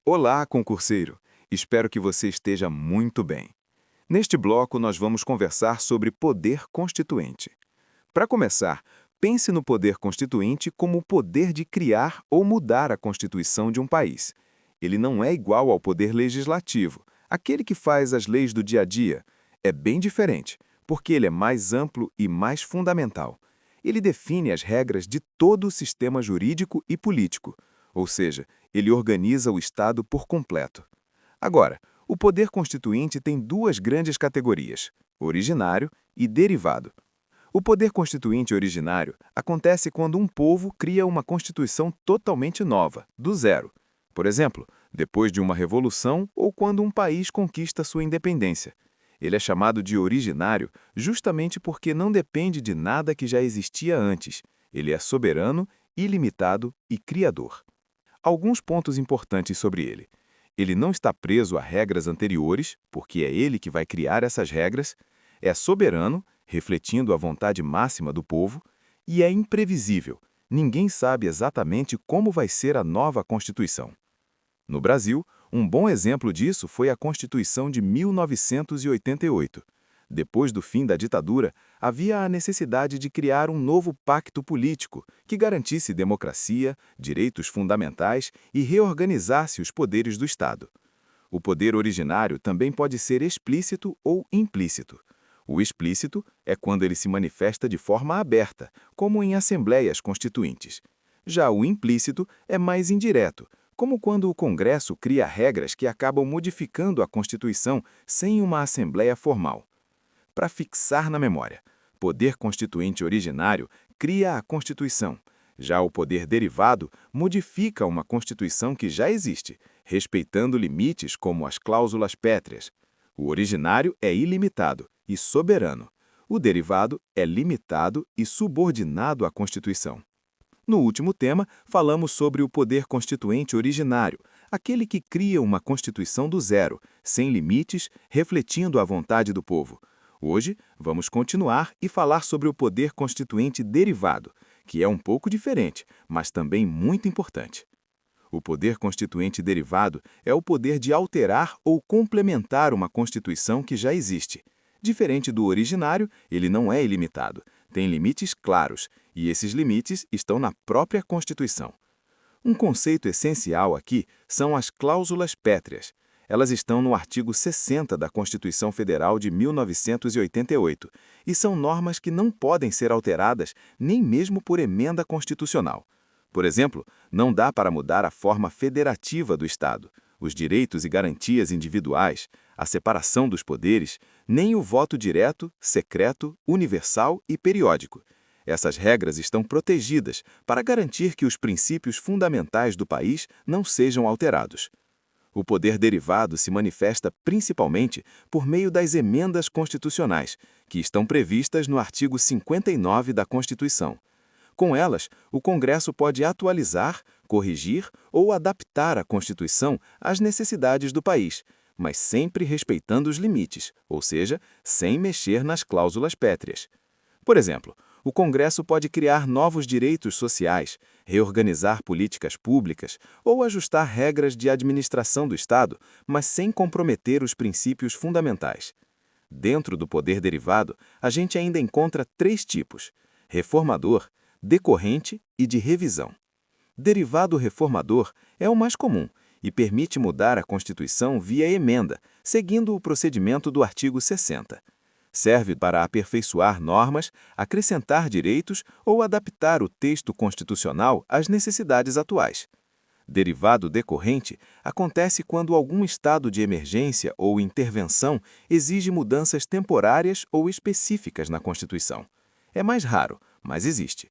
Olá, concurseiro! Espero que você esteja muito bem. Neste bloco, nós vamos conversar sobre poder constituinte. Para começar, pense no poder constituinte como o poder de criar ou mudar a Constituição de um país. Ele não é igual ao poder legislativo, aquele que faz as leis do dia a dia. É bem diferente, porque ele é mais amplo e mais fundamental. Ele define as regras de todo o sistema jurídico e político, ou seja, ele organiza o Estado por completo. Agora, o poder constituinte tem duas grandes categorias: originário e derivado. O poder constituinte originário acontece quando um povo cria uma constituição totalmente nova, do zero. Por exemplo, depois de uma revolução ou quando um país conquista sua independência. Ele é chamado de originário justamente porque não depende de nada que já existia antes. Ele é soberano, ilimitado e criador. Alguns pontos importantes sobre ele. Ele não está preso a regras anteriores, porque é ele que vai criar essas regras, é soberano, refletindo a vontade máxima do povo, e é imprevisível. Ninguém sabe exatamente como vai ser a nova Constituição. No Brasil, um bom exemplo disso foi a Constituição de 1988. Depois do fim da ditadura, havia a necessidade de criar um novo pacto político que garantisse democracia, direitos fundamentais e reorganizasse os poderes do Estado. O poder originário também pode ser explícito ou implícito. O explícito é quando ele se manifesta de forma aberta, como em assembleias constituintes. Já o implícito é mais indireto, como quando o Congresso cria regras que acabam modificando a Constituição sem uma assembleia formal. Para fixar na memória, poder constituinte originário cria a Constituição. Já o poder derivado modifica uma Constituição que já existe, respeitando limites como as cláusulas pétreas. O originário é ilimitado e soberano. O derivado é limitado e subordinado à Constituição. No último tema, falamos sobre o poder constituinte originário, aquele que cria uma Constituição do zero, sem limites, refletindo a vontade do povo. Hoje, vamos continuar e falar sobre o poder constituinte derivado, que é um pouco diferente, mas também muito importante. O poder constituinte derivado é o poder de alterar ou complementar uma Constituição que já existe. Diferente do originário, ele não é ilimitado, tem limites claros, e esses limites estão na própria Constituição. Um conceito essencial aqui são as cláusulas pétreas. Elas estão no artigo 60 da Constituição Federal de 1988 e são normas que não podem ser alteradas nem mesmo por emenda constitucional. Por exemplo, não dá para mudar a forma federativa do Estado, os direitos e garantias individuais, a separação dos poderes, nem o voto direto, secreto, universal e periódico. Essas regras estão protegidas para garantir que os princípios fundamentais do país não sejam alterados. O poder derivado se manifesta principalmente por meio das emendas constitucionais, que estão previstas no artigo 59 da Constituição. Com elas, o Congresso pode atualizar, corrigir ou adaptar a Constituição às necessidades do país, mas sempre respeitando os limites, ou seja, sem mexer nas cláusulas pétreas. Por exemplo, o Congresso pode criar novos direitos sociais, reorganizar políticas públicas ou ajustar regras de administração do Estado, mas sem comprometer os princípios fundamentais. Dentro do poder derivado, a gente ainda encontra três tipos: reformador, decorrente e de revisão. Derivado reformador é o mais comum e permite mudar a Constituição via emenda, seguindo o procedimento do artigo 60. Serve para aperfeiçoar normas, acrescentar direitos ou adaptar o texto constitucional às necessidades atuais. Derivado decorrente acontece quando algum estado de emergência ou intervenção exige mudanças temporárias ou específicas na Constituição. É mais raro, mas existe.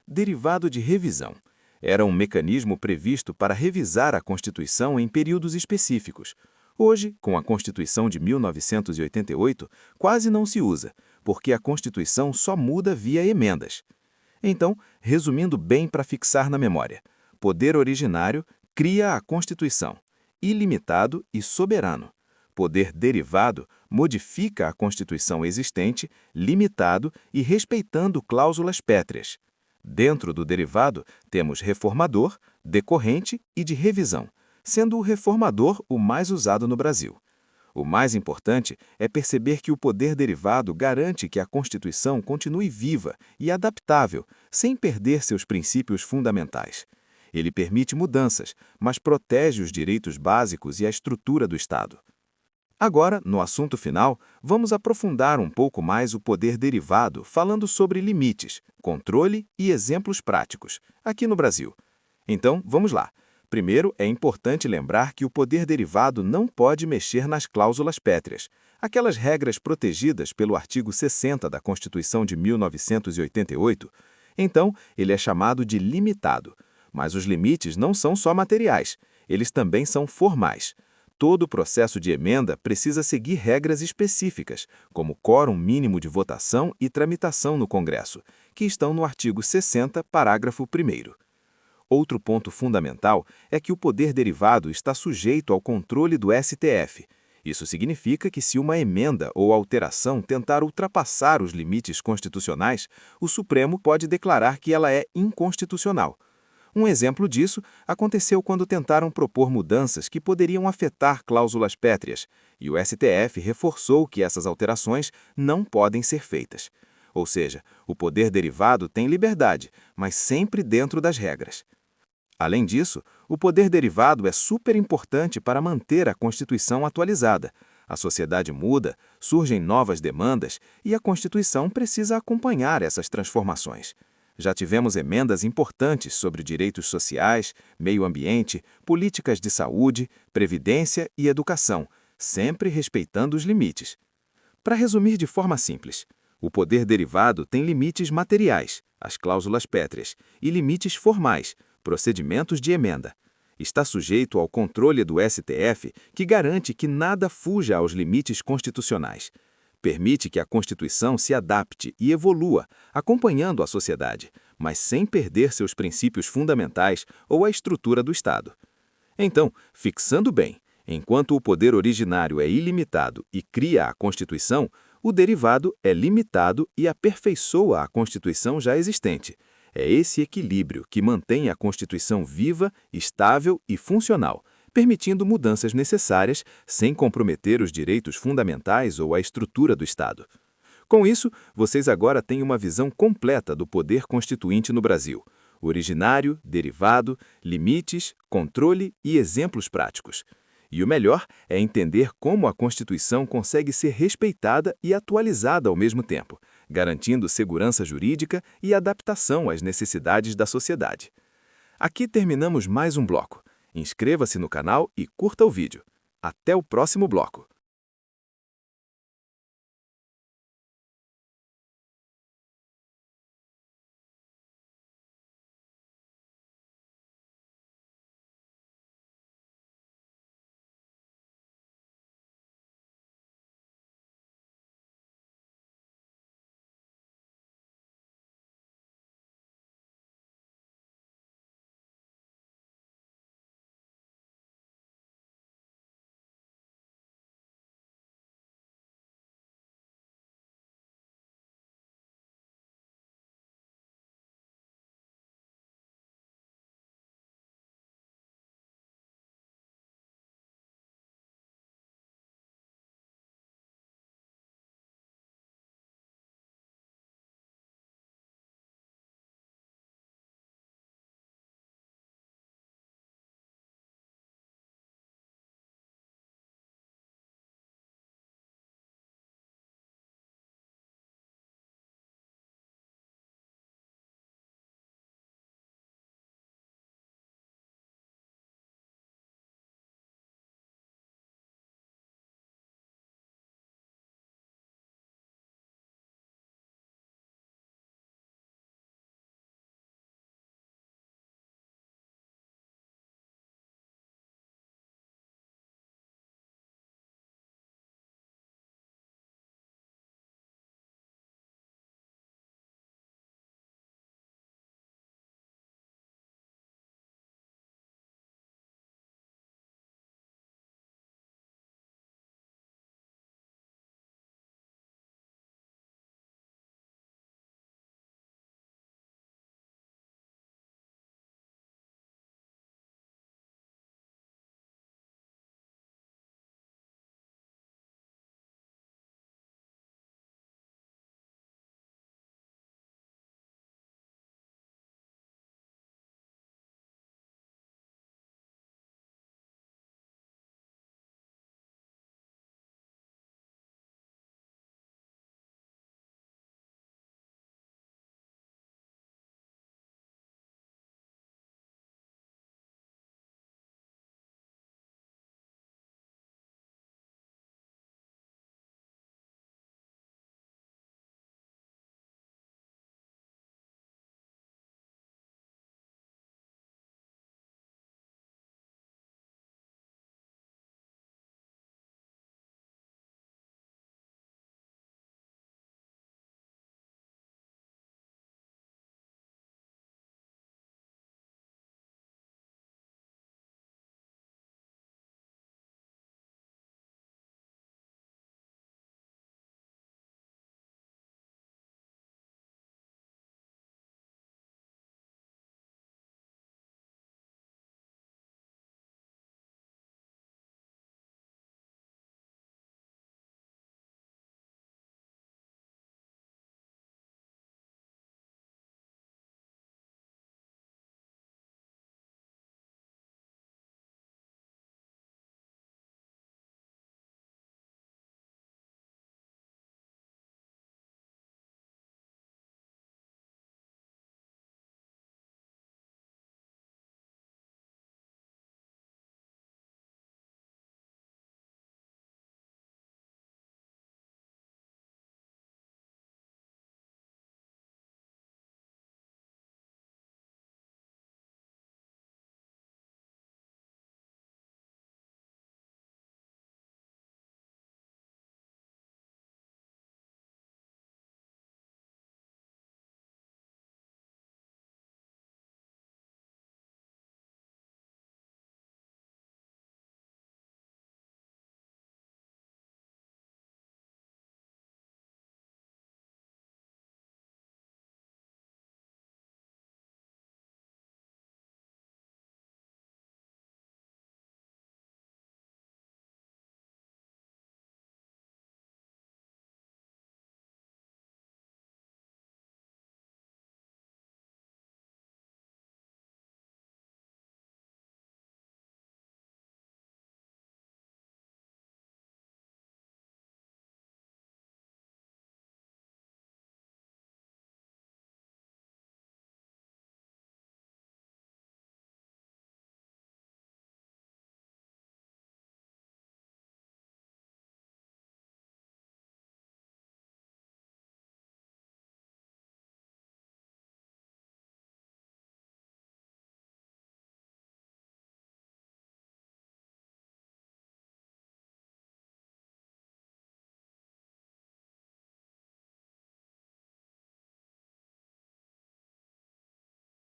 Derivado de revisão era um mecanismo previsto para revisar a Constituição em períodos específicos. Hoje, com a Constituição de 1988, quase não se usa, porque a Constituição só muda via emendas. Então, resumindo bem para fixar na memória, poder originário cria a Constituição, ilimitado e soberano. Poder derivado modifica a Constituição existente, limitado e respeitando cláusulas pétreas. Dentro do derivado, temos reformador, decorrente e de revisão. sendo o reformador o mais usado no Brasil. O mais importante é perceber que o poder derivado garante que a Constituição continue viva e adaptável, sem perder seus princípios fundamentais. Ele permite mudanças, mas protege os direitos básicos e a estrutura do Estado. Agora, no assunto final, vamos aprofundar um pouco mais o poder derivado, falando sobre limites, controle e exemplos práticos, aqui no Brasil. Então, vamos lá. Primeiro, é importante lembrar que o poder derivado não pode mexer nas cláusulas pétreas, aquelas regras protegidas pelo artigo 60 da Constituição de 1988. Então, ele é chamado de limitado. Mas os limites não são só materiais, eles também são formais. Todo processo de emenda precisa seguir regras específicas, como quórum mínimo de votação e tramitação no Congresso, que estão no artigo 60, parágrafo 1º. Outro ponto fundamental é que o poder derivado está sujeito ao controle do STF. Isso significa que se uma emenda ou alteração tentar ultrapassar os limites constitucionais, o Supremo pode declarar que ela é inconstitucional. Um exemplo disso aconteceu quando tentaram propor mudanças que poderiam afetar cláusulas pétreas, e o STF reforçou que essas alterações não podem ser feitas. Ou seja, o poder derivado tem liberdade, mas sempre dentro das regras. Além disso, o poder derivado é super importante para manter a Constituição atualizada. A sociedade muda, surgem novas demandas e a Constituição precisa acompanhar essas transformações. Já tivemos emendas importantes sobre direitos sociais, meio ambiente, políticas de saúde, previdência e educação, sempre respeitando os limites. Para resumir de forma simples, o poder derivado tem limites materiais, as cláusulas pétreas, e limites formais, procedimentos de emenda. Está sujeito ao controle do STF, que garante que nada fuja aos limites constitucionais. Permite que a Constituição se adapte e evolua, acompanhando a sociedade, mas sem perder seus princípios fundamentais ou a estrutura do Estado. Então, fixando bem, enquanto o poder originário é ilimitado e cria a Constituição, o derivado é limitado e aperfeiçoa a Constituição já existente. É esse equilíbrio que mantém a Constituição viva, estável e funcional, permitindo mudanças necessárias sem comprometer os direitos fundamentais ou a estrutura do Estado. Com isso, vocês agora têm uma visão completa do poder constituinte no Brasil: originário, derivado, limites, controle e exemplos práticos. E o melhor é entender como a Constituição consegue ser respeitada e atualizada ao mesmo tempo, garantindo segurança jurídica e adaptação às necessidades da sociedade. Aqui terminamos mais um bloco. Inscreva-se no canal e curta o vídeo. Até o próximo bloco!